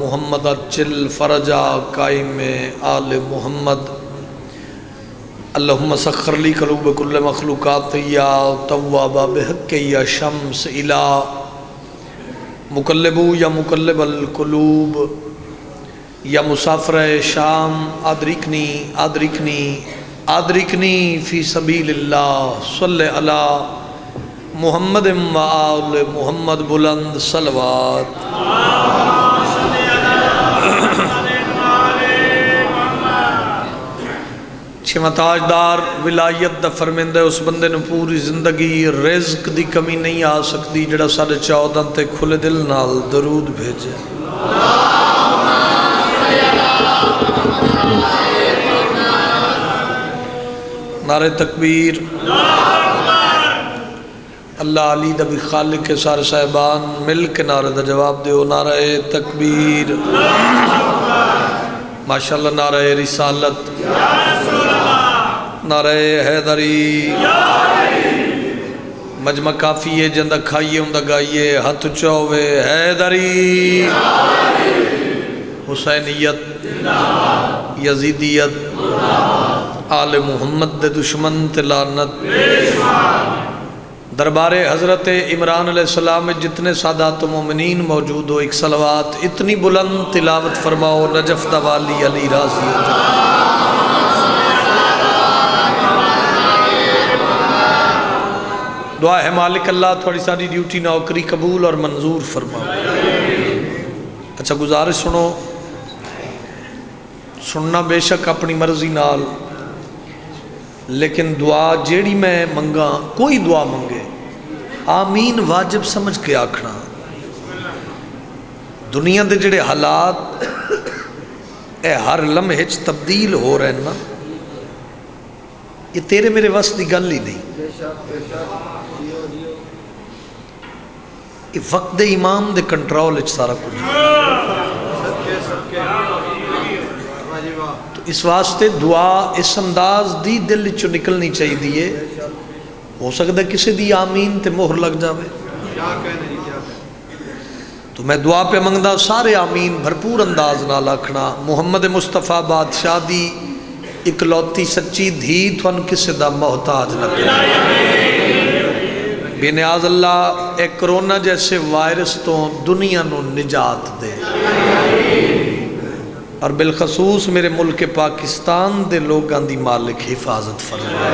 محمد اجل فرجا قائم آل محمد اللہم سخر لی قلوب کل مخلوقات یا تواب بحق یا شمس الہ مقلب یا مقلب القلوب یا مسافر شام ادرکنی ادرکنی ادرکنی فی سبیل اللہ صلی علی محمد و آل محمد بلند صلوات چھواں تاجدار ولایت دا فرمندہ اس بندے نے پوری زندگی رزق دی کمی نہیں آ سکتی جڑا 14.5 تے کھلے دل نال درود بھیجے نعرہ تکبیر اللہ علی دا بھی خالق کے سارے صاحبان مل کے نعرہ دا جواب دیو نعرہ تکبیر ماشاءاللہ نعرہ رسالت نعرہ حیدری مجمع کافی ہے جندہ کھائیے ہوں دا گائیے ہتھ چووے حیدری حسینیت یزیدیت آل محمد دے دشمن تلانت دربار حضرت عمران علیہ السلام میں جتنے سادات و مومنین موجود ہو ایک صلوات اتنی بلند تلاوت فرماؤ نجف دا والی علی راضی دعا ہے مالک اللہ تھوڑی ساری ڈیوٹی نوکری قبول اور منظور فرماؤ اچھا گزارش سنو سننا بے شک اپنی مرضی نال لیکن دعا جیڑی میں منگا کوئی دعا منگے آمین واجب سمجھ کے آکھنا دنیا دے جڑے حالات اے ہر لمحے تبدیل ہو رہے ہیں نا یہ تیرے میرے وس دی گل ہی نہیں یہ وقت دے امام دے کنٹرول اچھ سارا کچھ تو اس واسطے دعا اس انداز دی دل چو نکلنی چاہیے دیئے ہو سکتا ہے کسی دی آمین تے مہر لگ جاوے تو میں دعا پہ منگدہ سارے آمین بھرپور انداز نہ لکھنا محمد مصطفیٰ بادشاہ دی اکلوتی سچی دھی تھون کسی دا محتاج نہ کرنا بے نیاز اللہ ایک کرونا جیسے وائرس تو دنیا نو نجات دے اور بالخصوص میرے ملک پاکستان دے لوگاں دی مالک حفاظت فرما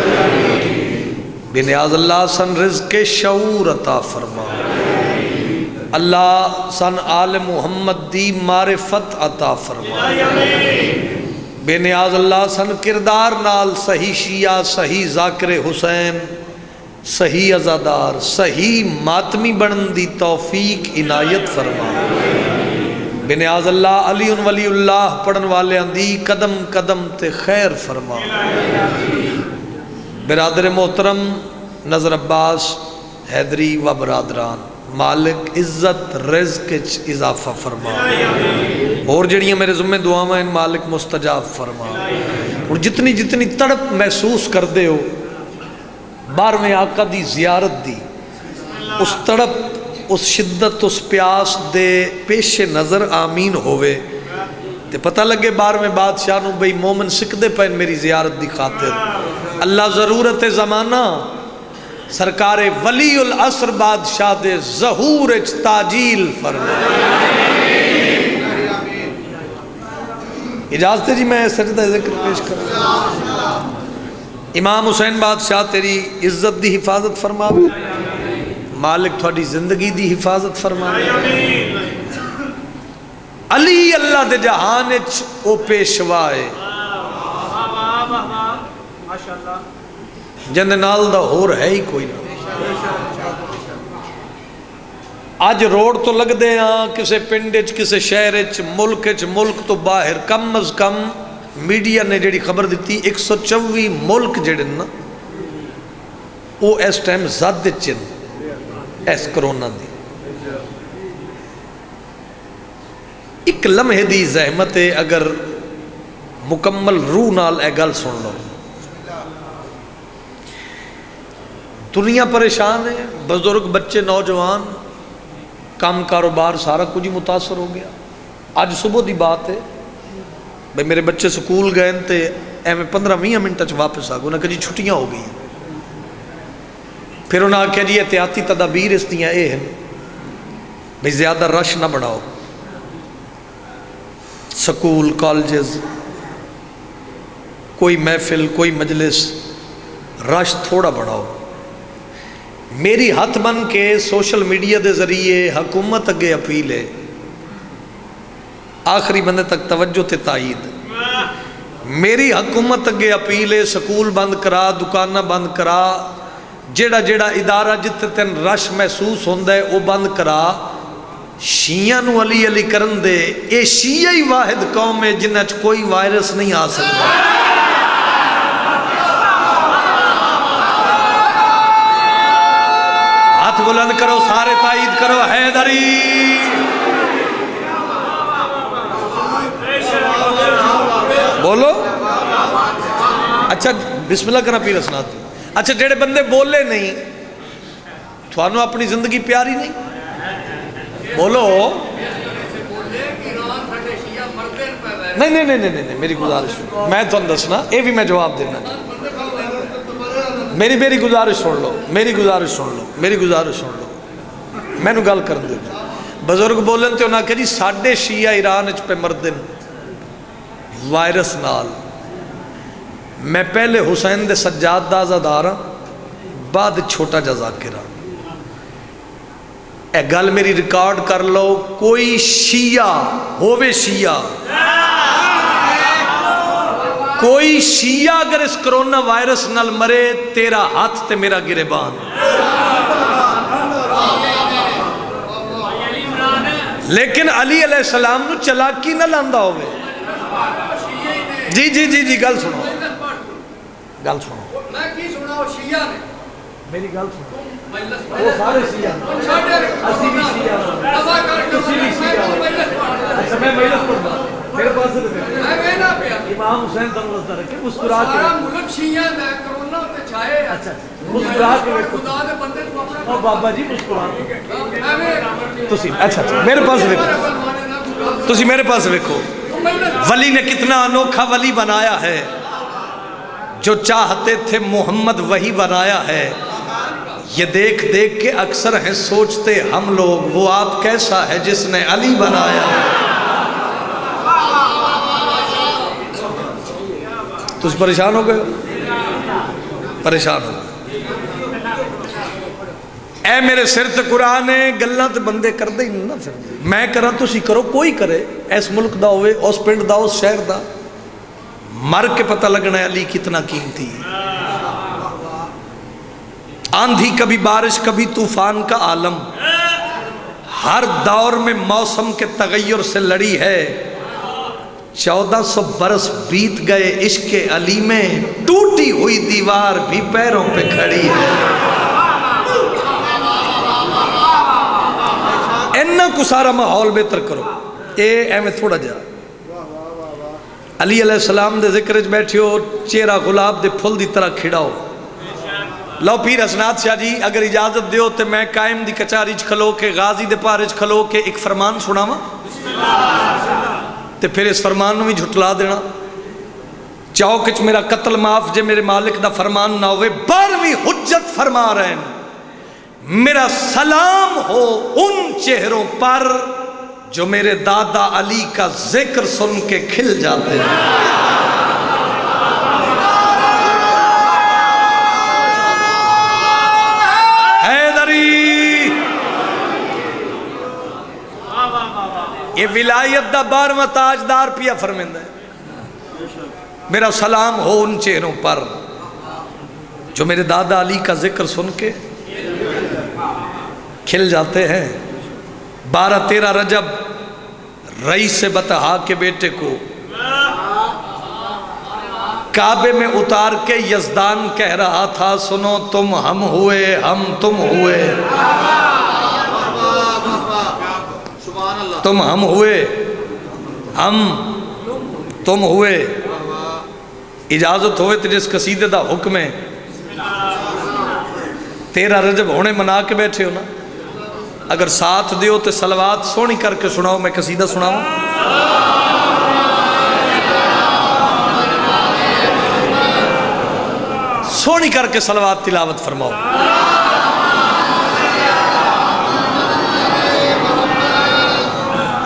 بے نیاز اللہ سن رزق شعور عطا فرما اللہ سن آل محمد دی معرفت عطا فرما بے نیاز اللہ سن کردار نال صحیح شیعہ صحیح ذاکر حسین صحیح عزادار صحیح ماتمی بنن دی توفیق عنایت فرما بے نیاز اللہ علی ولی اللہ پڑھن والے اندی قدم قدم تے خیر فرما برادر محترم نظر عباس حیدری و برادران مالک عزت رزق اضافہ فرما اور جڑیاں میرے ذمہ دعاواں مالک مستجاب فرما اور جتنی جتنی تڑپ محسوس کر دے ہو 12ویں آقا دی زیارت دی اس تڑپ اس شدت اس پیاس دے پیش نظر آمین ہوئے تے پتہ لگے 12ویں بادشاہ نو بھئی مومن سکدے پہن میری زیارت دی خاطر اللہ ضرورت زمانہ سرکار ولی العصر بادشاہ دے ظہور اچ تاجیل فرما اجازت ہے جی میں سجدہ ذکر پیش کروں امام حسین بادشاہ تیری عزت دی حفاظت فرما مالک تھوڑی زندگی دی حفاظت فرما علی اللہ دے جہان اچ او پیشوائے جن نال دا ہور ہے ہی کوئی نہ آج روڈ تو لگ دے ہاں کسے پنڈج کسے شہرچ ملک تو باہر کم از کم میڈیا نے جڑی خبر دیتی 124 ملک جڑن نا وہ اس ٹائم زد چن اس کرونا دی ایک لمحے دی زحمت ہے اگر مکمل روح نال اے گل سن لو دنیا پریشان ہے بزرگ بچے نوجوان کام کاروبار سارا کچھ ہی متاثر ہو گیا اج صبح دی بات ہے بھئی میرے بچے سکول گئے تے ایویں 15-20 منٹ واپس آ گئے، انہوں نے کہا جی چھٹیاں ہو گئی ہیں۔ پھر انہوں نے کہا جی احتیاطی تدابیر اس دیاں اے ہیں بھئی زیادہ رش نہ بڑھاؤ، سکول کالجز کوئی محفل کوئی مجلس رش تھوڑا بڑھاؤ۔ میری ہاتھ بن کے سوشل میڈیا دے ذریعے حکومت اگے اپیل ہے، آخری بندے تک توجہ تے تائید، میری حکومت اگے اپیل ہے، سکول بند کرا، دکانہ بند کرا، جیڑا جیڑا ادارہ جتے تین رش محسوس ہوندہ ہے وہ بند کرا، شیعہ نو علی علی کرن دے، اے شیعہ ہی واحد قوم ہے جنہیں کوئی وائرس نہیں آ سکتا۔ ہاتھ بلند کرو، سارے تائید کرو، حیدری۔ بولو اچھا بسم اللہ کرنا پیر اسناد۔ اچھا جڑے بندے بولے نہیں تھوانو اپنی زندگی پیاری نہیں؟ بولو نہیں میری گزارش میں تو دسنا، اے بھی میں جواب دینا، میری گزارش سن لو، میری گزارش سن لو، میں نو گل کر دے۔ بزرگ بولن تے انہاں کہ جی ساڑھے شیعہ ایران اچ پہ مردن وائرس نال، میں پہلے حسین دے سجاد دا آزادار ہاں، بعد چھوٹا جا ذاکر ہاں۔ اے گل میری ریکارڈ کر لو، کوئی شیعہ ہووے شیعہ، کوئی شیعہ اگر اس کرونا وائرس نال مرے تیرا ہاتھ تے میرا گریبان۔ لیکن علی علیہ السلام نو چلاکی نہ لاندہ ہوئے۔ جی گل سنو، گل سنو، میری گل سنو، وہ سارے شیعہ اسی بھی شیعہ اسی بھی شیعہ۔ اچھا میں مجلس پڑھتا میرے پاس سے دیکھیں امام حسین دن وزدہ رکھے مسکرا کے ملک شیعہ میں کرونا پہ چھائے۔ اچھا مسکرا کے اور بابا جی مسکرا کے اچھا میرے پاس دیکھو، تسی میرے پاس دیکھو، ولی نے کتنا انوکھا ولی بنایا ہے، جو چاہتے تھے محمد وہی بنایا ہے، یہ دیکھ دیکھ کے اکثر ہیں سوچتے ہم لوگ وہ آپ کیسا ہے جس نے علی بنایا ہے۔ تو پریشان ہو گئے، پریشان ہو گئے۔ اے میرے سر تے قرآن ہے، گلہ تے بندے کر دے ہی نہیں نا، پھر میں کرا تسی کرو، کوئی کرے، ایس ملک دا ہوئے، اس پنڈ دا، اس شہر دا، مر کے پتہ لگنا ہے علی کتنا قیمتی ہے۔ آندھی کبھی بارش کبھی طوفان کا عالم، ہر دور میں موسم کے تغیر سے لڑی ہے، 1400 برس بیت گئے عشق علی میں، ٹوٹی ہوئی دیوار بھی پیروں پہ کھڑی ہے۔ اینا کو سارا ماحول بہتر کرو، اے میں تھوڑا جا علی علیہ السلام دے ذکر بیٹھے ہو، چہرہ گلاب دے پھل دی طرح کھڑا ہو۔ لو پیر حسنات شاہ جی اگر اجازت دیو تے میں قائم دی کچاری کھلو کے غازی دے پارج کھلو کے ایک فرمان سنا ماں تے پھر اس فرمان میں جھٹلا دینا۔ چوکچ میرا قتل معاف جے میرے مالک دا فرمان نہ ہوئے، 12ویں حجت فرما رہے ہیں، میرا سلام ہو ان چہروں پر جو میرے دادا علی کا ذکر سن کے کھل جاتے ہیں۔ حیدری یہ ولایت دا 12واں تاجدار پیا فرمیندہ ہے، میرا سلام ہو ان چہروں پر جو میرے دادا علی کا ذکر سن کے کھل جاتے ہیں۔ 12-13 رجب رئیس بطحا کے بیٹے کو کعبے میں اتار کے یزدان کہہ رہا تھا، سنو تم ہم ہوئے، ہم تم ہوئے، تم ہم ہوئے، ہم تم ہوئے۔ اجازت ہوئے تو جس قصیدے دا حکم ہے 13 رجب ہونے منا کے بیٹھے ہو نا، اگر ساتھ دیو تو صلوات سونی کر کے سناؤ، میں قصیدہ سناؤں۔ سونی کر کے صلوات تلاوت فرماؤ.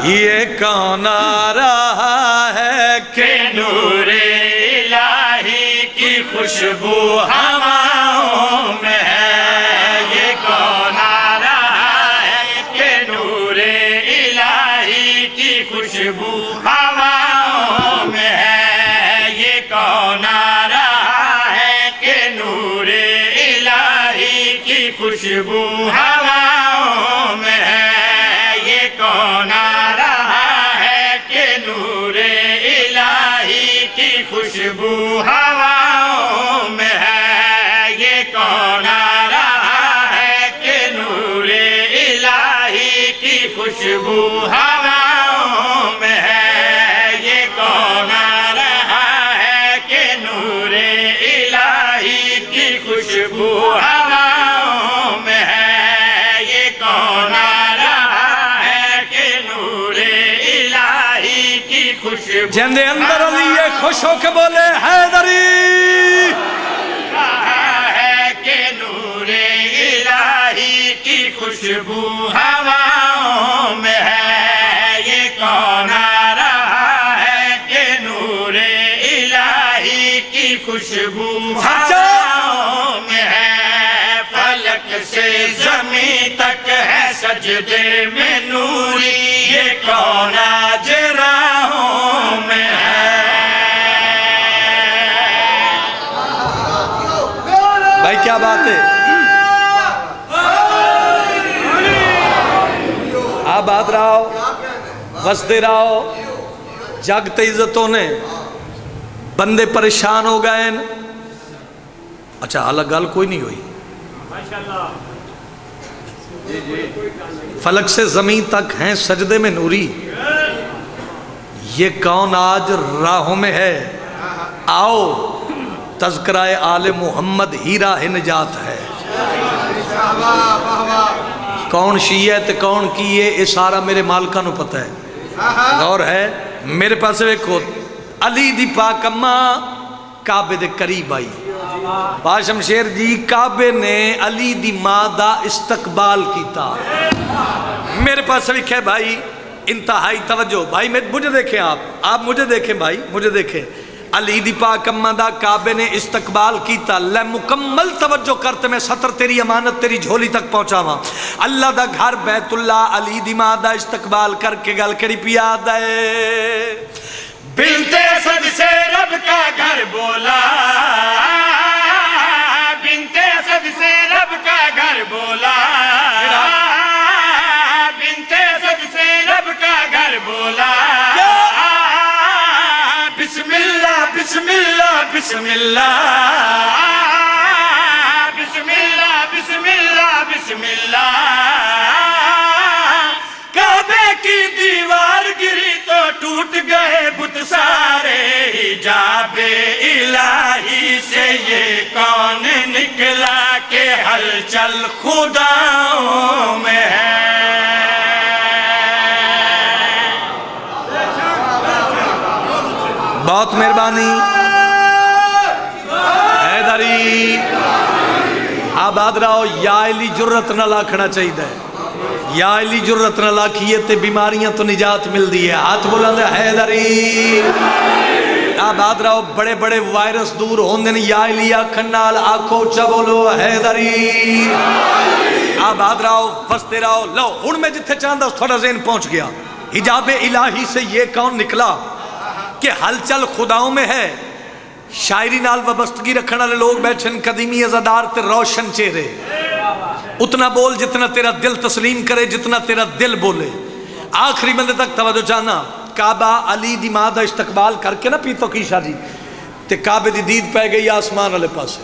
یہ کون آ رہا ہے کہ نور الہی کی خوشبو ہواؤں میں ہے. یہ کون آ رہا ہے کہ نور الہی کی خوشبو ہواؤں میں ہے. یہ کون آ رہا ہے کہ نور الہی کی خوشبو ہواؤں میں ہے. یہ کون آ رہا ہے کہ نور الہی کی خوشبو ہواؤں میں ہے. یہ کون آ رہا ہے کہ نور الہی کی خوشبو ہواؤں میں ہے. یہ کون آ رہا ہے کہ نور الہی کی خوشبو ہواؤں میں ہے. یہ کون آ رہا ہے کہ نور الہی کی خوشبو جن دے اندر علی یہ خوش ہو کے بولے حیدری. ہے کہ نور الہی کی خوشبو ہواؤں میں ہے. یہ کون آ رہا ہے کہ نور الہی کی خوشبو ہواؤں میں ہے. فلک سے زمین تک ہے سجدے میں نوری. یہ کون آج راہوں میں ہے. بھائی کیا بات ہے. آباد رہو وسدے رہو. جگتے عزتوں نے بندے پریشان ہو گئے. اچھا الگ گل کوئی نہیں ہوئی. فلک سے زمین تک ہیں سجدے میں نوری. یہ کون آج راہوں میں ہے. آؤ تذکرہ آل محمد ہی راہ نجات ہے. کون شیعہ تے کون کیے یہ سارا میرے مالکہ نو پتہ ہے. غور ہے میرے پاس ویکھو علی دی پاک اماں کعبے دے قریب آئی. با شمشیر جی کعبے نے علی دی ماں دا استقبال کیتا. میرے پاس لکھے بھائی انتہائی توجہ. بھائی مجھے دیکھیں آپ مجھے دیکھیں بھائی مجھے دیکھیں. علی دی پاک اماں دا کعبے نے استقبال کیتا. لے مکمل توجہ کرتے میں سطر تیری امانت تیری جھولی تک پہنچاواں. اللہ دا گھر بیت اللہ علی دی ماں دا استقبال کر کے گل کری پیا دے. بنت اسد سے رب کا گھر بولا. بنت اسد سے رب کا گھر بولا. بنت اسد سے رب کا گھر بولا. بسم اللہ بسم اللہ بسم اللہ. بسم اللہ بسم اللہ بسم اللہ. کعبے کی دیوار گری تو ٹوٹ گئے بت سارے. حجاب الہی سے یہ کون نکلا کہ ہلچل خداؤں میں ہے. بہت مہربانی حیدری. آباد رہو. یا علی جرت نہ لاکھنا چاہیے. یا علی جرت نہ لاکھیے تے بیماریاں تو نجات مل دی ہے. ہاتھ بلند حیدری. آباد رہو. بڑے بڑے وائرس دور ہوندن. یا علی آکھن نال آکھو چا بولو حیدری. آباد رہو وستے رہو. لو ہن میں جتھے چاہندا اس تھوڑا ذہن پہنچ گیا. حجاب الہی سے یہ کون نکلا کہ ہلچل خداؤں میں ہے. شاعری نال وابستگی رکھنے والے لوگ بیٹھے قدیمی عزادار تے روشن چہرے. اتنا بول جتنا تیرا دل تسلیم کرے جتنا تیرا دل بولے. آخری بندے تک توجہ چاہنا. کعبہ علی دی ماں دا استقبال کر کے نا پیتو کی شاہ جی تے کعبے دی دید پہ گئی آسمان والے پاسے.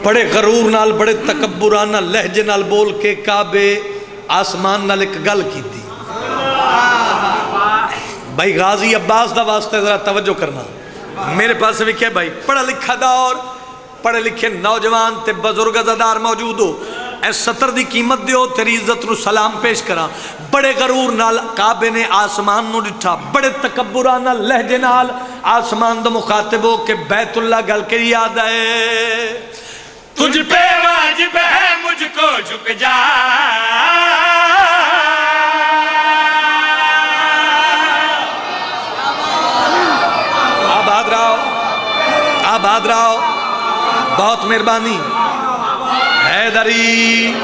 بڑے غرور نال بڑے تکبرانہ لہجے نال بول کے کعبے آسمان نال ایک گل کی تھی. بھائی غازی عباس دا واسطہ ذرا توجہ کرنا. میرے پاس بھی کہ بھائی پڑھا لکھا دور پڑھے لکھے نوجوان تے بزرگ عزادار موجود ہو. اے ستر دی قیمت دیو تیری عزت نو سلام پیش کرا. بڑے غرور نال کعبے نے آسمان نو ڈٹھا, بڑے تکبران نال لہجے نال آسمان دا مخاطب ہو کہ بیت اللہ گل کے یاد ہے. تجھ پہ واجب ہے مجھ کو جھک جا, آباد رہو, آباد رہو, بہت مہربانی. حیدری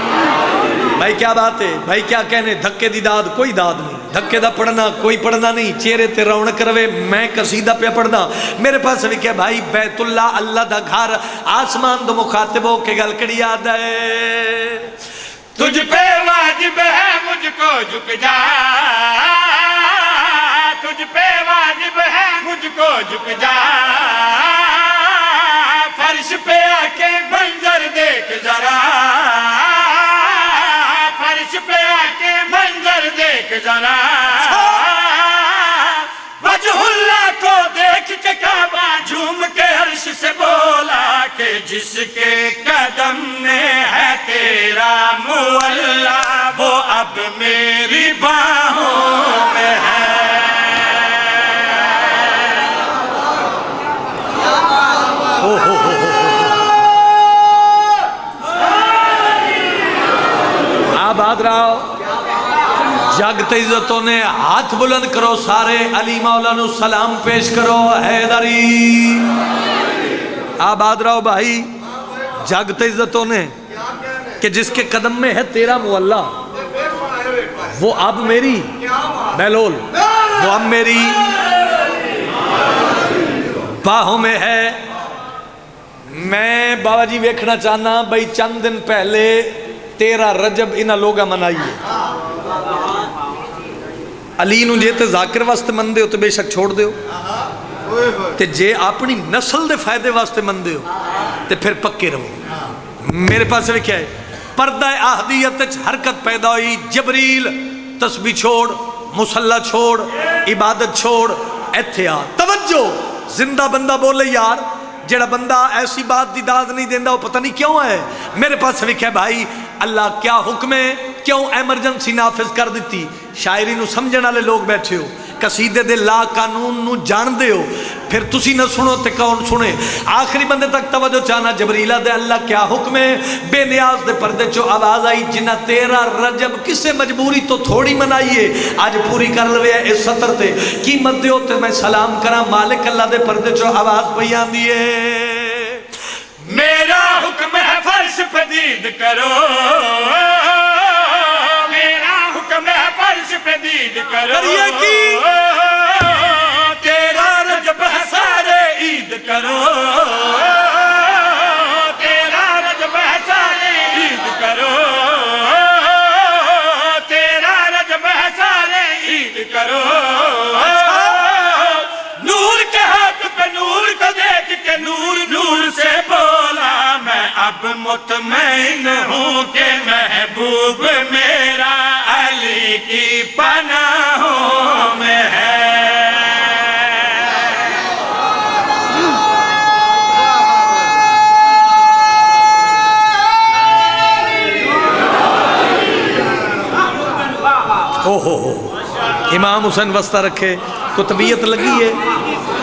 بھائی کیا بات ہے, بھائی کیا کہنے, دھکے دی داد کوئی داد نہیں, دھکے دا پڑھنا کوئی پڑھنا نہیں, چہرے تے رونق روے, میں قصیدہ پہ پڑھنا. میرے پاس بھی کیا بھائی, بیت اللہ اللہ دا گھر, آسمان دا مخاطب ہو کے گل کڑی یاد ہے. تجھ پہ واجب ہے مجھ کو جھک جا, تجھ پہ واجب ہے مجھ کو جھک جا, فرش پہ آ کے منظر دیکھ ذرا, فرش پہ آ کے منظر دیکھ ذرا, وجہ اللہ کو دیکھ کے کعبہ جھوم کے عرش سے بولا کہ جس کے قدم میں ہے تیرا مولا وہ اب میری باہوں میں ہے. آباد رہو, جگت عزتوں نے ہاتھ بلند کرو سارے, علی مولا نو سلام پیش کرو. حیدری آباد رہو بھائی, جگت عزتوں نے کہ جس کے قدم میں ہے تیرا مولا وہ اب میری, بیلول وہ اب میری باہوں میں ہے. میں بابا جی ویکھنا چاہنا بھئی چند دن پہلے 13 رجب انہاں لوگا منائیے. علی نو جے تے ذاکر واسطے مندے ہو تو بے شک چھوڑ دیو, تے جے اپنی نسل دے فائدے واسطے مندے ہو تے پھر پکے رہو. میرے پاس بھی کیا ہے, پردہ احدیت حرکت پیدا ہوئی, جبریل تسبیح چھوڑ, مصلی چھوڑ, عبادت چھوڑ, ایتھے آ توجہ. زندہ بندہ بولے یار, جڑا بندہ ایسی بات دی داد نہیں دیندہ وہ پتہ نہیں کیوں ہے. میرے پاس بھی کیا بھائی, اللہ کیا حکم ہے, کیوں ایمرجنسی نافذ کر دیتی. شاعری نو سمجھن والے لوگ بیٹھے ہو, قصیدے دے لا قانون نو جان دے ہو, پھر تسی نہ سنو تے کون سنے. آخری بندے تک توجہ چاہنا, جبریلہ دے اللہ کیا حکم ہے. بے نیاز دے پردے چو آواز آئی, جنہ 13 رجب کسے مجبوری تو تھوڑی منائیے, آج پوری کر لوے اس سطر تے قیمت دیو تے میں سلام کرا. مالک اللہ دے پردے چو آواز بیان دیئے, میرا حکم ہے فرش پہ دید کرو, میرا حکم ہے فرش پہ دید کرو, تیرا رجب ہے سارے عید کرو, تیرا رجب ہے سارے عید کرو, تیرا رجب ہے سارے عید کرو. نور کے ہاتھ پہ نور کو دیکھ کے نور نور سے بولا, میں اب مطمئن ہوں کہ محبوب میرا علی کی پناہوں میں ہے. امام حسین وسطہ رکھے, کو طبیعت لگی ہے,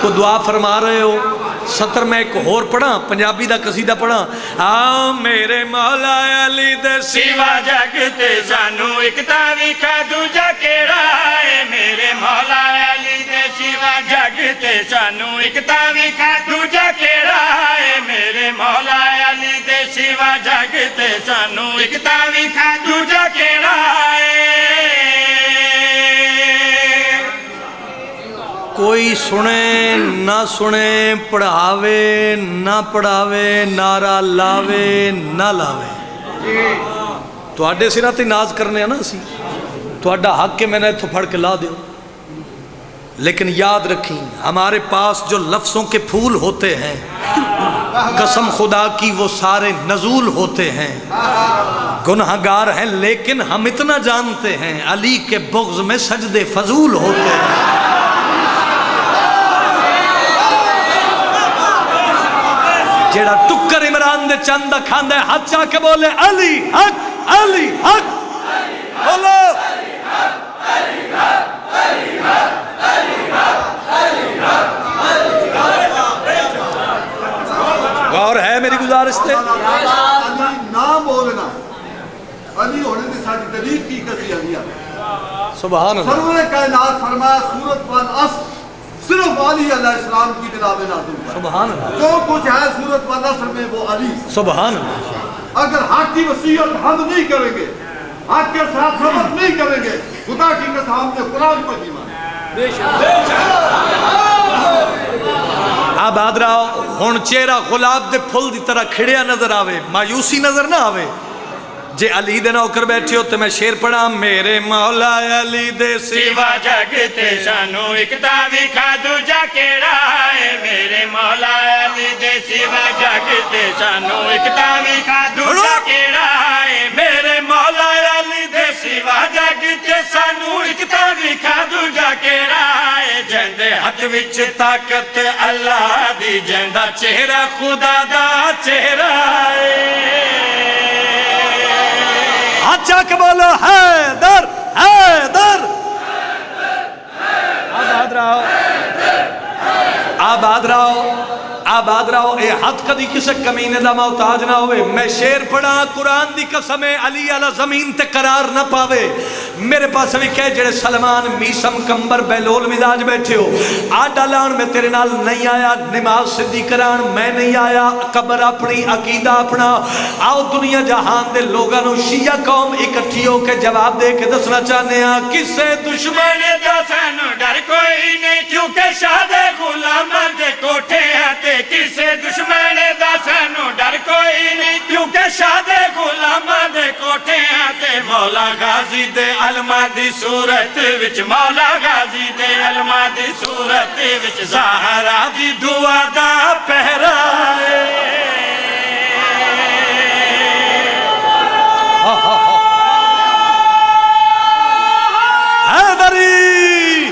کو دعا فرما رہے ہو. سطر میں ایک اور پڑھا, پنجابی دا قصیدہ پڑھا. میرے مولا علی دے سوا جگ تے سانو ایک تاریخہ دوجا کیڑا ہے, میرے مولا علی دے سوا جگ تے سانو ایک تاریخہ دوجا کیڑا ہے, میرے مولا علی دے سوا جگ تے سانو ایک تاریخہ دوجا کیڑا ہے. کوئی سنے نہ سنے, پڑھاوے نہ پڑھاوے, نعرہ لاوے نہ لاوے, تو آڈے سرہ تے ناز کرنے ہیں نا سی, تو آڈا حق کے میں نے تو پھڑ کے لا دیو. لیکن یاد رکھیں, ہمارے پاس جو لفظوں کے پھول ہوتے ہیں, قسم خدا کی وہ سارے نزول ہوتے ہیں. گنہگار ہیں لیکن ہم اتنا جانتے ہیں, علی کے بغض میں سجدے فضول ہوتے ہیں. جیڑا ٹکر عمران دے چند کھاندے ہاتھ چاہ کے بولے علی حق, علی حق بولو غور ہے میری گزارش تے علی نہ بولنا علی ہونے سے ساری دلیل کی کسی علی سبحان اللہ سرور کائنات فرمایا سورت والعصر صرف علی علیہ السلام کی جناب نازل ہے سبحان اللہ جو کچھ ہے سورت والعصر میں وہ علی سبحان اللہ اگر حق کی وصیت ہم نہیں کریں گے حق کے ساتھ صبر نہیں کریں گے خدا کی قسم ہم نے قرآن کو نہیں مانا آباد رہو ہن چہرہ گلاب دے پھل دی طرح کھڑیا نظر آوے مایوسی نظر نہ آوے جے علی دے نوکر بیٹھے ہو تو میں شیر پڑھا میرے مولا علی دے سوا جگ تے سانو ایک تاوی کھا دوجا کیڑا ہے میرے مولا علی دے سوا جگ تے سانو ایک تاوی کھا دوجا کیڑا ہے میرے مولا علی دے سوا جگ تے سانو ایک تاوی کھا دوجا کیڑا ہے جندے ہاتھ وچ طاقت اللہ دی جندا چہرہ خدا دا چہرہ ہے اچھا کہ بولو حیدر حیدر آباد رہو آباد رہو آباد رہو اے ہاتھ کدی کسے کمینے دا محتاج نہ ہوئے میں شیر پڑھا قرآن دی قسم علی علی زمین تے قرار نہ پاوے میرے پاس بھی کہے جڑے سلمان میسم کمبر بیلول مزاج بیٹھے ہو آڈا لان میں تیرے نال نہیں آیا نماز صدی کران میں نہیں آیا قبر اپنی عقیدہ اپنا آؤ دنیا جہان دے لوگانو شیعہ قوم اکٹھی ہو کے جواب دے کے دسنا چاہنے ہیں کسے دشمن دا سانو ڈر کوئی نہیں کیونکہ شاد غلام دے کوٹھے آتے کسے دشمن دا سانو ڈر کوئی نہیں کیونکہ شاد غلام دے کوٹھے آتے مولا غازی دے علمہ دی صورت وچ مولا غازی دے علمہ دی صورت وچ زہرا دی دعا دا پہرا حیدری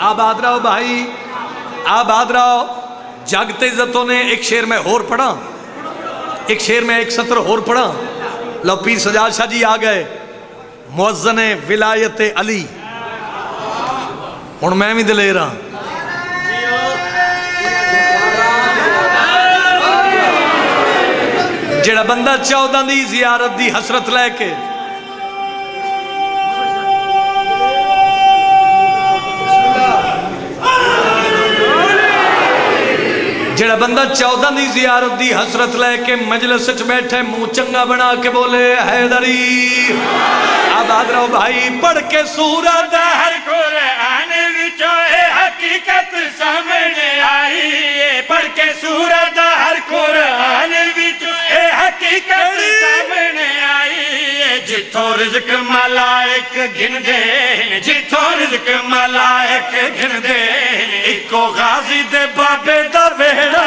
آباد رہو بھائی آباد رہو جاگتے عزتوں نے ایک شیر میں ہور پڑھا ایک شیر میں ایک سطر ہور پڑھا لو پیر سجاد شاہ جی آ گئے مؤذن ولایت علی ہن میں بھی دلیر ہاں جڑا بندہ 14 دی زیارت دی حسرت لے کے جڑا بندہ 14 دی زیارت دی حسرت لے کے مجلس وچ بیٹھے منہ چنگا بنا کے بولے حیدری آباد رہو بھائی پڑھ کے سورت ہر قرآن وچوں اے حقیقت سامنے آئی پڑھ کے سورت ہر قرآن وچوں اے حقیقت سامنے آئی جتھوں رزق ملائک گن دے جتھوں رزق ملائک گن دے ایکو غازی دے بابے دا ویڑا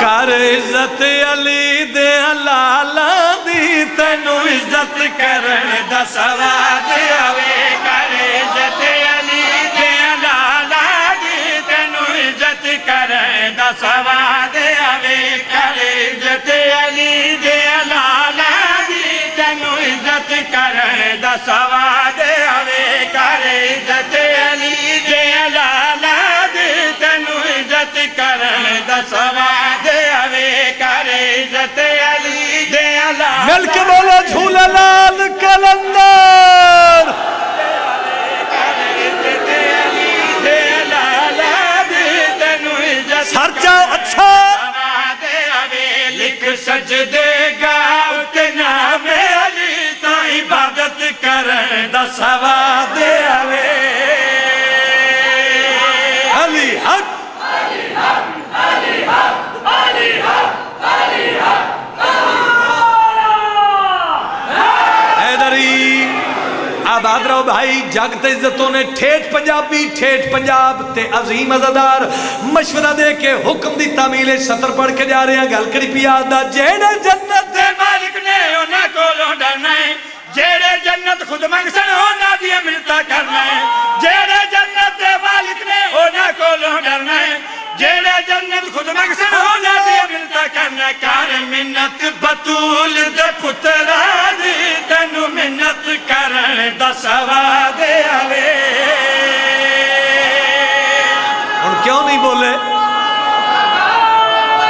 کر عزت علی دے لالا دی تینو عزت کرن دا سواد آوے کر عزت علی دے لالا دی تینو عزت کرن دا سواد آوے کر عزت علی دے لالا دی تینو عزت کرن دا سواد آوے کر عزت علی دے لالا دی تینو عزت کرن دا سواد آوے کر عزت علی دے لالا مل کے بولو جھولا لال کلندر سر جاؤ اچھا لکھ سجدے گا اتنا میں علی تا عبادت کرن دا سواد آوے علی حق حیدری آباد رہو بھائی جاگتے عزتوں نے ٹھیٹ پنجابی ٹھیٹ پنجاب تے عظیم عزدار مشورہ دے کے حکم دی تعمیل سطر پڑھ کے جا رہے ہیں گل کری پیادہ جیڑے جنت دے مالک نے انہاں کولوں ڈرنا ہے جیڑے جنت خود منگ سن ہونا دیا ملتا کرنا ہے جیڑے جنت دے کیوں ڈرنا ہے جیڑا جنت خود مقصد ہونا دیا ملتا کرنا کار منت بطول دے پترا دی تینو منت کرن دا سواد آوے اور کیوں نہیں بولے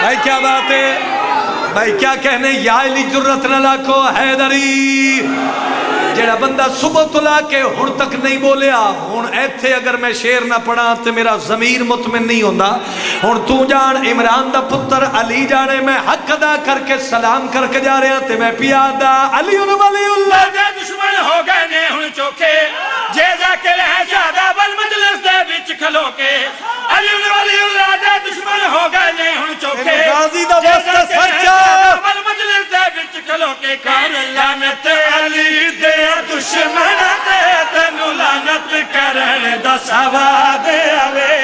بھائی کیا بات ہے بھائی کیا کہنے یا علی جرت نہ لاکھو حیدری جیڑا بندہ صبح تو لا کے ہن تک نہیں بولیا ہن ایتھے اگر میں شیر نہ پڑھا تو میرا ضمیر مطمئن نہیں ہوندا ہن تو جان عمران دا پتر علی جانے میں حق ادا کر کے سلام کر کے جا رہا تے میں پیادا علی ولی اللہ دے دشمن ہو گئے نے ہن چوکے جے ذاکر ہے شہدا بل مجلس دے وچ کھلو کے علی ولی اللہ دے دشمن ہو گئے نے ہن چوکے غازی دا واسطہ سچا بل مجلس دے وچ کھلو کے کار لعنت علی دے دشمن تے تینو لعنت کرن دا سواد آوے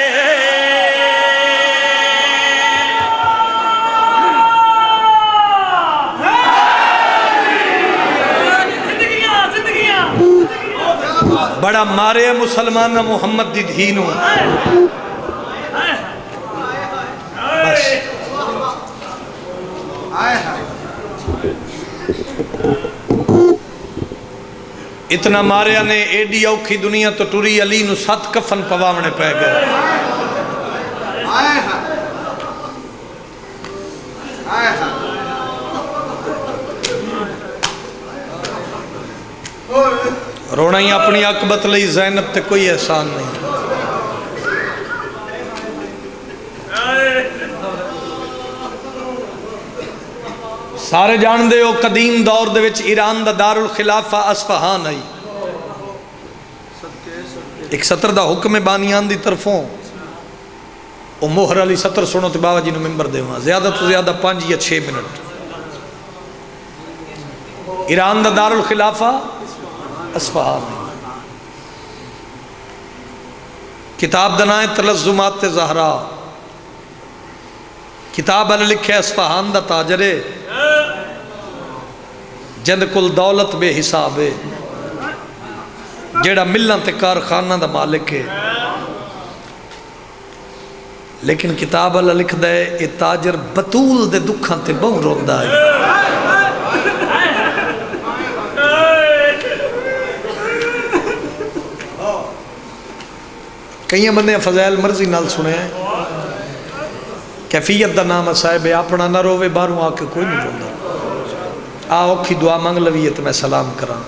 بڑا مارے مسلمان محمد دی دھینو بس اتنا ماریا نے ایڈی اوکھی دنیا تو ٹوری علی نو 7 کفن پواونے پہ گئے رونا ہی اپنی عقبت لئی زینب تے کوئی احسان نہیں سارے جان دے ہو قدیم دور دے وچ ایران دا دار الخلافہ اصفہان آئی ایک سطر دا حکم بانیان دی طرفوں او مہر علی سطر سنو تے بابا جی نو ممبر دے وہاں زیادہ تو زیادہ 5 یا 6 منٹ ایران دا دار الخلافہ اصفہان کتاب دنائے تلزمات زہرا کتاب علی لکھے اصفہان دا تاجرے جند کل دولت بے حساب ہے جیڑا ملن تے کارخانہ دا مالک ہے لیکن کتاب علی لکھ دے اے تاجر بطول دے دکھاں تے بہت روندہ ہے کئی بندے فضائل مرضی نال سنے ہیں کیفیت دا نام صاحب اپنا نہ روے باروں آ کے کوئی نہیں روندہ اوکھی دعا مانگ لویے تو میں سلام کران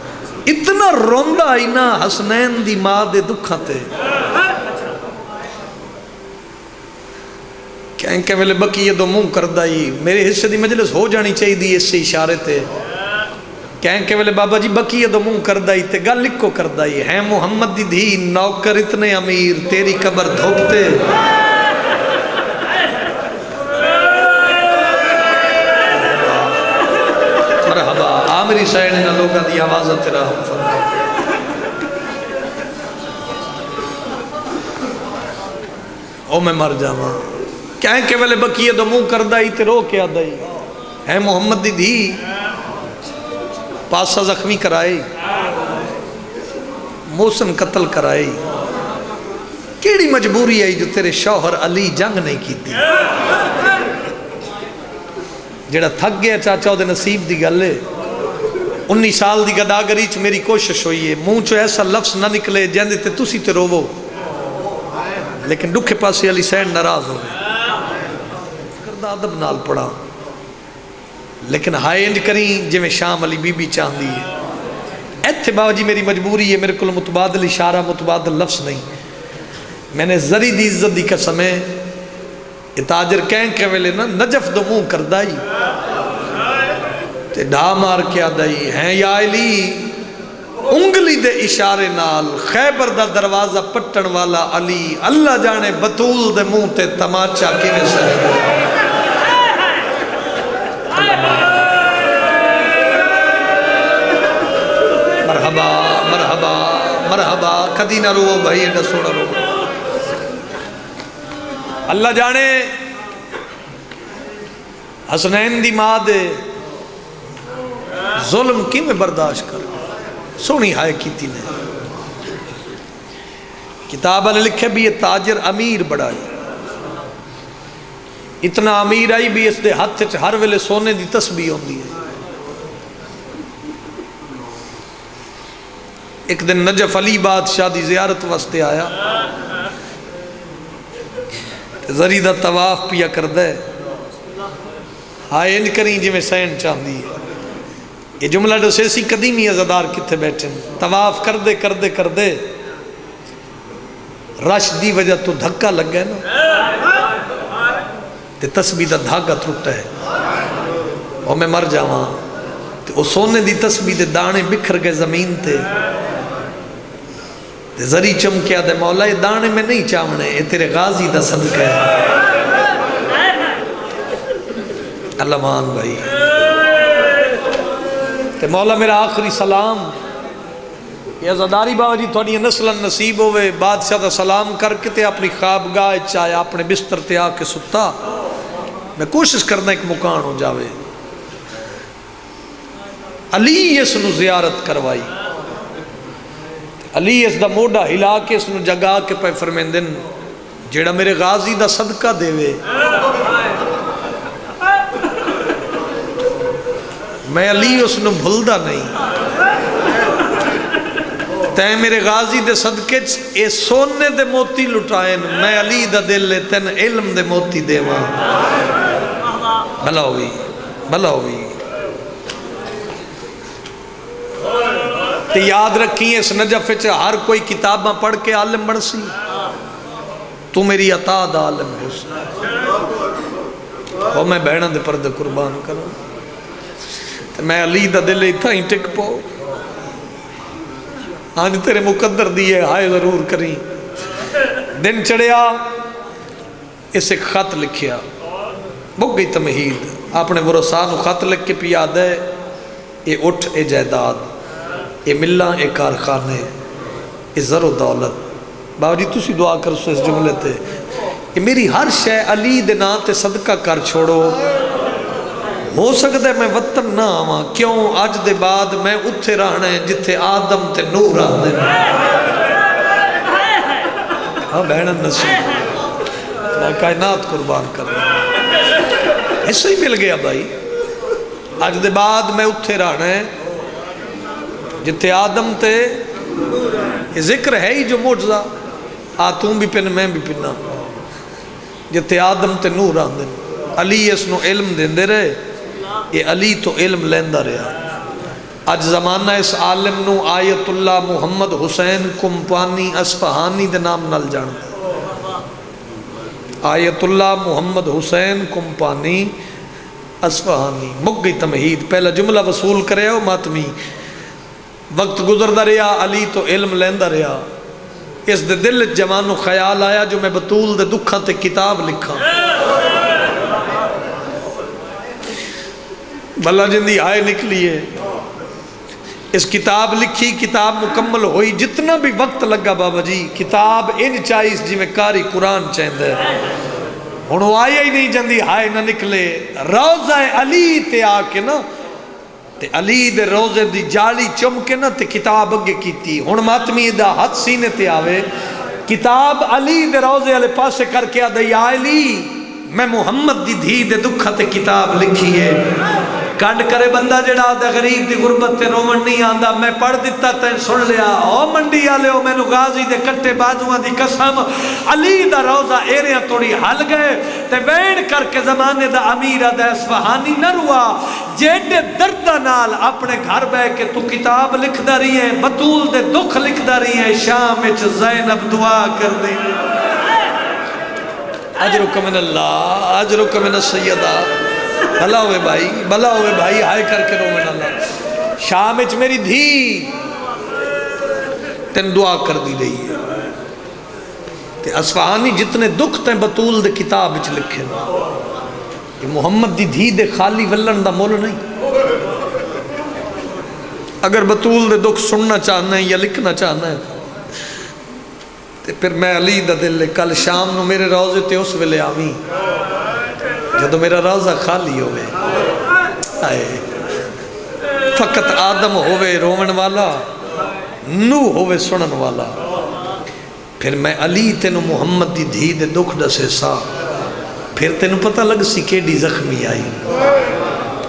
اتنا روندہ ہی نا حسنین دی ماں دے دکھاں تے کہیں کہ ویلے بقیہ دو منہ کردہ ہی میرے حصے دی مجلس ہو جانی چاہی دی اس سے اشارے تے کہیں کہ ویلے بابا جی بقیہ دو منہ کردہ ہی تے گل لکھو کردہ ہی ہے محمد دی دھی نوکر اتنے امیر تیری قبر دھوکتے مرحبا آمری سائن نہ لوگا دی آوازہ تیرا ہم فرما او میں مر جاواں کہیں کہ ویلے بقیہ دو منہ کردہ ہی تے رو کے آدھا ہی ہے محمد دی دھی پاسا زخمی کرائی موسن قتل کرائی کیڑی مجبوری آئی جو تیرے شوہر علی جنگ نہیں کی تھی جڑا تھک گیا چاچا دے نصیب دی گلے 19 سال دی گداگری چ میری کوشش ہوئی ہے منہ چو ایسا لفظ نہ نکلے جیندے تے تسی تے روو لیکن دکھے پاسے علی سین ناراض ہو گئے کردہ ادب نال پڑا لیکن ہائے انج کریں جے میں شام علی بی بی چاہن دی ہے ایتھے بابا جی میری مجبوری ہے میرے کل متبادل اشارہ متبادل لفظ نہیں میں نے زری دی عزت دی قسم ہے یہ تاجر کہیں کہ ویلے نا نجف دو منہ کردائی تے ڈھا مار کے آدائی ہیں یا علی انگلی دے اشارے نال خیبر دا دروازہ پٹن والا علی اللہ جانے بطول دے منہ تے تماچا کیویں سہے مرحبا مرحبا مرحبا کدی نہ رو بھائی ایڈا سونا رو اللہ جانے حسنین دی ماں دے ظلم کی میں برداشت کر سونی ہائے کیتی نے کتاب علی لکھے بھی یہ تاجر امیر بڑا ہے اتنا امیر آئی بھی اس دے ہاتھ چ ہر ویلے سونے دی تسبیح ہوندی ہے. ایک دن نجف علی بادشاہ دی زیارت واسطے آیا، زری دا طواف پیا کردہ ہے، ہائے انج کریں جی میں سین چاہندی ہے. یہ جملہ جو سی قدیمی عزادار کتھے بیٹھے طواف کردے کردے کردے رش دی وجہ تو دھکا لگ گئے نا، تے تسبیح دا دھاگا ٹوٹا ہے اور میں مر جاواں. تے او سونے دی تسبیح دے دانے بکھر گئے زمین تے زری چمکیا دے مولا یہ دانے میں نہیں چاہنے، یہ تیرے غازی دا صدقہ ہے. اللہ مان بھائی تے مولا میرا آخری سلام یہ عزاداری بابا جی تھوڑی نسل نصیب ہوئے بادشاہ دا سلام کر کے تے اپنی خوابگاہ چاہے اپنے بستر تے آ کے ستا. میں کوشش کرنا ایک مکان ہو جاوے. علی اس نو زیارت کروائی، علی اس دا موڈا ہلا کے اس نو جگا کے پہ فرمیندن جیڑا میرے غازی دا صدقہ دے وے میں علی اس نو بھلدا نہیں. تین میرے غازی دے صدقے اے سونے دے موتی لٹائن، میں علی دا دل لے تین علم دے موتی دے ماں. بھلا ہوئی بھلا ہوئی. تے یاد رکھیں اس نجف وچ ہر کوئی کتاباں پڑھ کے عالم بن سی، تو میری عطا دا عالم ہو سی. اور میں بہنہ دے پردے قربان کروں تے میں علی دا دل اتھا ہی ٹک پاؤ. آج تیرے مقدر دیئے ہائے ضرور کریں. دن چڑھیا اس ایک خط لکھیا، بک گئی تمہید. اپنے ورثاء خط لکھ کے پیا دے اے اٹھ اے جائیداد، اے ملہ اے کارخانے، اے زر و دولت. بابا جی تسی دعا کر سو اس جملے تے کہ میری ہر شے علی دے نا تے صدقہ کر چھوڑو. ہو سکتا ہے میں وطن نہ آواں، کیوں آج دے بعد میں اتھے رہنا ہے جتھے آدم تے نور آدھے. ہاں بہنہ نصیب میں کائنات قربان کر رہا ہوں. ایسا ہی مل گیا بھائی. آج دے بعد میں اتھے رہنا ہے جتھے آدم تے یہ ذکر ہے ہی جو معجزہ تم بھی پن میں بھی پننا جتھے آدم تے نور آندے. علی اس نو علم دیندے رہے، یہ علی تو علم لیندہ رہا. اج زمانہ اس عالم نو آیت اللہ محمد حسین کمپانی اصفہانی دے نام نال جان دے. آیت اللہ محمد حسین کمپانی اصفہانی. مک گئی تمہید. پہلا جملہ وصول کرے ہو ماتمی. وقت گزردہ رہا، علی تو علم لیندہ رہا. اس دے دل جوانو خیال آیا جو میں بطول دے دکھاں تے کتاب لکھاں. بھلا جندی آئے نکلی ہے. اس کتاب لکھی، کتاب مکمل ہوئی. جتنا بھی وقت لگا بابا جی کتاب ان چائیس جی میں کاری قرآن چاہندہ ہے. ہنو آیا ہی نہیں جندی آئے نہ نکلے. روضہ علی تے آکے نا تے علی دے روزے دی جالی چم کے نا تے کتاب اگے کیتی. ہن ماتمی دا ہاتھ سینے تے آوے کتاب علی دے روزے والے پاسے کر کے آدھے یا علی میں محمد دی دھی دے دکھا تے کتاب لکھی ہے. کڈ کرے بندہ جڑا دے غریب دی غربت تے رومن نہیں آندا. میں پڑھ دیتا تے سن لیا. او منڈی والے او مینوں غازی دے کٹے بازواں دی قسم علی دا روزہ ایریاں توڑی ہل گئے تے وین کر کے زمانے دا امیر دا اصفہانی نہ روا جیڑے دردہ نال اپنے گھر بے کے تو کتاب لکھدا رہی ہے، بطول دے دکھ لکھدا رہی ہے. شام وچ زینب دعا کر دی اجرک من اللہ اجرک من السیدہ. بھلا ہوئے بھائی بھلا ہوئے بھائی ہائے کر کے رو من اللہ. شام وچ میری دھی تین دعا کر دی رہی ہے. تے اصفہانی جتنے دکھ تے بطول دے کتاب وچ لکھے یہ محمد دی دھی دے خالی ولن دا مول نہیں. اگر بطول دے دکھ سننا چاہنا ہے یا لکھنا چاہنا ہے تے پھر میں علی دا دل لے کل شام نو میرے روزے تے اس ویلے آویں جدو میرا روزہ خالی ہوئے. فقط آدم ہوئے رومن والا، نو ہوئے سنن والا. پھر میں علی تینو محمد دی دھی دے دکھ دسے سا پھر تینوں پتہ لگ سی کیڑی زخمی آئی.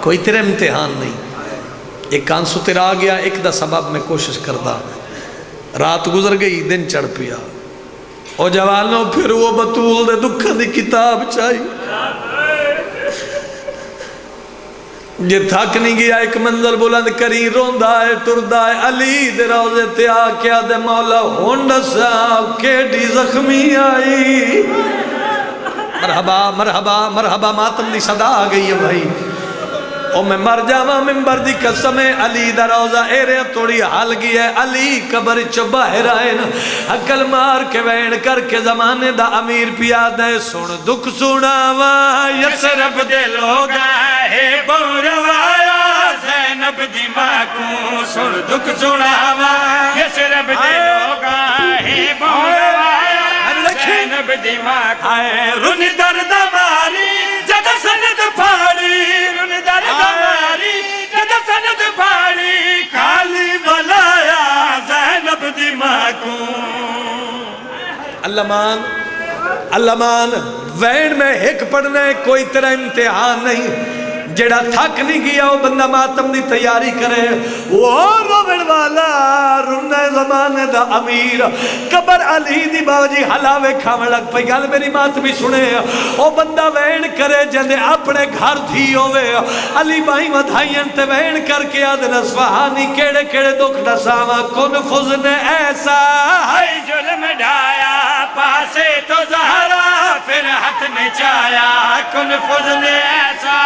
کوئی تیرے امتحان نہیں. ایک کانسو تیرا آ گیا، ایک دا سبب میں کوشش کردہ، رات گزر گئی، دن چڑھ پیا. او جوانوں پھر وہ بطول دے دکھا دی کتاب چاہی. یہ تھک نہیں گیا، ایک منزل بلند کری روندہ ہے ٹردہ ہے. علی دے روزے تے آ کیا دے مولا ہونڈ صاحب کیڑی زخمی آئی. مرحبا مرحبا مرحبا ماتم دی صدا آ گئی ہے بھائی. او میں مر جاواں ممبر دی قسم ہے. علی دا روزہ ایرے توڑی حال گیا ہے. علی قبر چ باہر آئے نا، عقل مار کے وین کر کے زمانے دا امیر پیا دے. سن دکھ سناواں یسرب دے لوگا ہے بوروایا زینب دی ماں کو. سن دکھ سناواں یسرب دے لوگا ہے بوروایا زینب دی ماں کو. رن درد ماری جد سند پھاڑی، رن درد ماری جد سند پھاڑی. کالی بلایا زینب دی ماں کو. اللہ مان اللہ مان. وین میں ایک پڑھنے کوئی تیرا امتحان نہیں. جڑا تھک نہیں گیا وہ بندہ ماتم دی تیاری کرے. وہ روڑ والا رنے زمانے دا امیر قبر علی دی باجی حلاوے کھاویں لگ پئی. گل میری مات بھی سنے. وہ بندہ وین کرے جندے اپنے گھر تھی ہوئے. علی بائی ودھائیں تے وین کر کے آدھنا سبحانی کیڑے کیڑے دکھ نساواں. کن فضن ایسا ہے ظلم ڈھایا پاسے تو زہرا پھر ہاتھ نچایا. کن فضل ایسا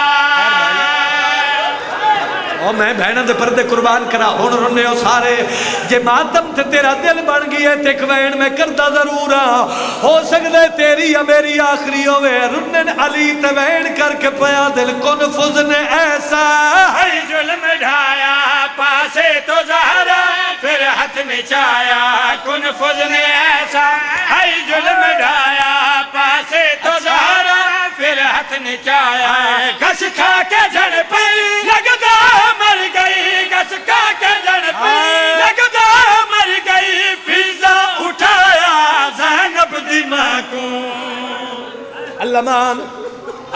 اور میں بہنہ دے پردے قربان کرا ہون رنے ہو سارے. جے ماتم تے تیرا دل بن گئی ہے تے کوین میں کردہ ضرور ہو سکتا ہے تیری یا میری آخری ہوئے. رنن علی تے وین کر کے پیا دل. کن فضن ایسا ہے ظلم ڈھایا پاسے تو زہرا پھر ہاتھ نچایا. کن فضل ایسا ہے ظلم ڈھایا پاسے تو زہرا پھر ہاتھ نچایا. گھس کھا کے جھڑ پئی لگتا مر گئی. گھس کھا کے جھڑ پئی لگتا مر گئی. فضا اٹھایا زینب دی ماں کو. اللہ مان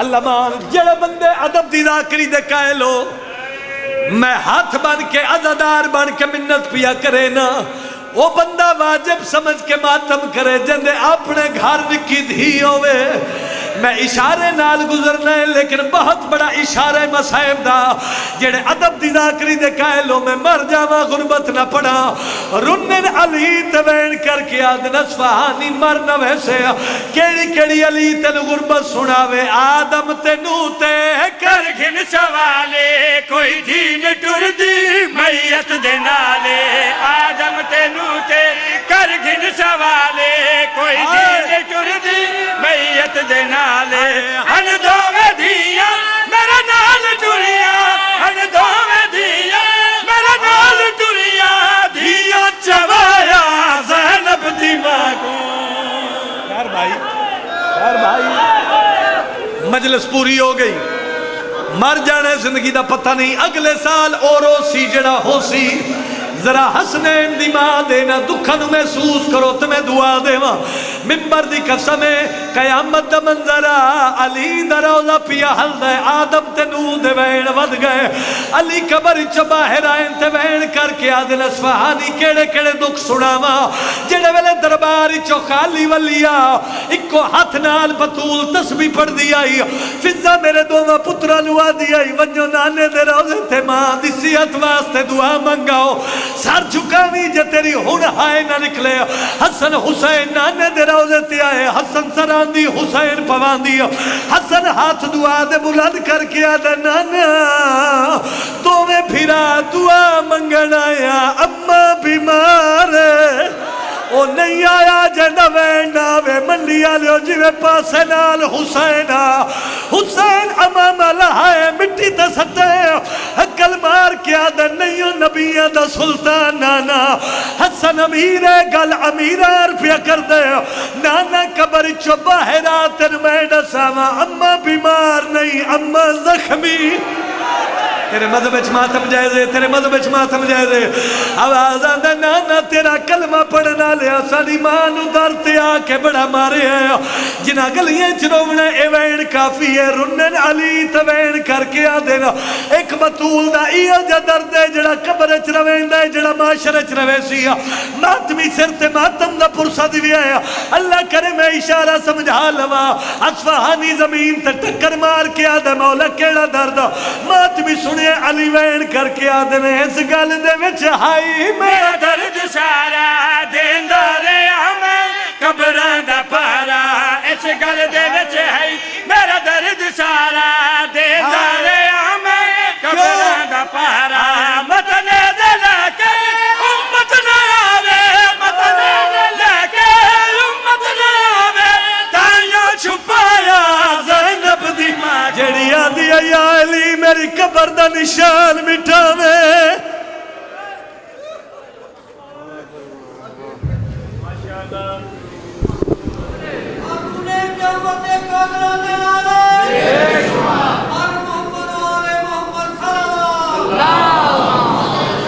اللہ مان. جڑے بندے عدب دی ذاکری دے قائل ہو، میں ہاتھ بن کے عزادار بن کے منت پیا کرے نا، وہ بندہ واجب سمجھ کے ماتم کرے جندے اپنے گھر نکی دھی ہوئے. میں اشارے نال گزرنا ہے لیکن بہت بڑا اشارہ مسائب دا. جڑے عدب دی ذاکری دے قائلوں میں مر جاواں غربت نہ پڑا. رنن علی توین کر کے آدھنا سفہانی مرنا ویسے کیڑی کیڑی علی تین غربت سناوے. آدم تے نو تے کر گھن سوالے کوئی دین ٹر دی میت دے نالے. آدم تے نو تے کر گھن سوالے کوئی دین ٹر دی میت دے نالے. ہن دوویں دھیاں میرا نال ٹریا، ہن دوویں دھیاں میرا نال ٹریا. دھیاں چوایا زینب دی ماں کو. یار بھائی مجلس پوری ہو گئی. مر جانے زندگی دا پتہ نہیں. اگلے سال اورو سی جڑا ہو سی. ذرا حسنین دی ماں دینا دکھن محسوس کرو تو میں دعا دے ماں. ممبر دی قسم قیامت دا منظرہ علی دا روزہ پیا حل دے. آدم تے نو دے وین ود گئے. علی قبر چ باہر آئیں تے وین کر کے آدھنا سفہانی کیڑے کیڑے دکھ سناواں. جڑے ویلے دربار چو خالی walliya اکو ہاتھ نال بطول تسبیح پڑھ دی آئی. فضا میرے دوواں پترا نو آدھی آئی ونجو نانے دے روزے تے ماں دی صحت واسطے دعا منگاؤ. سر جھکاوی جے تیری ہن ہائے نہ نکلے. حسن حسین نانے دے روزے تے آئے. حسن سران دی حسین پوان دی. حسن ہاتھ دعا دے بلند کر کے آدھے نانا تو میں پھرا دعا منگن آیا. اما بیمار او نہیں آیا جنہ وینڈا وے منڈی آلیو جیوے پاسے نال حسین. حسین امام لہائے مٹی تے ستے حقل مار کیا دے نہیں نبیہ دا سلطان نانا. حسن امیر گل امیرار پیا کر دے. نانا قبر چو باہرات میں ڈساوا. اما بیمار نہیں اما زخمی. تیرے مذہب وچ ماتم جائز ہے، تیرے مذہب وچ ماتم جائز ہے۔ آواز آندا نانا تیرا کلمہ پڑھنا لیا ساری ماں نو در تے آ کے بڑا مارے ہے، جنہ گلیاں چ رونا اے وین کافی ہے، رنن علی تے وین کر کے آ دینا ایک بطول دا ایہ جا درد ہے جڑا قبر وچ رویندا ہے، جڑا معاشرے وچ روے سی ماتمی سر تے ماتم دا پرسا دی آیا۔ اللہ کرے میں اشارہ سمجھا لوا، اصفہانی زمین تے ٹکر مار کے آدھے مولا کیڑا درد، ماتمی سنے علی وین کر کے آدھے نے اس گل دے وچ ہائی میرا درد سارا دیندا رہیا میں قبراں دا پارا، اس گل دے وچ ہے میرا درد سارا دیندا رہیا میں قبراں دا پارا، متنے دے لے کے امت نہ آوے، متنے دے لے کے امت نہ آوے، تائیوں چھپایا زینب دی جڑی آدھی یا علی میری قبر دا نشان مٹاوے۔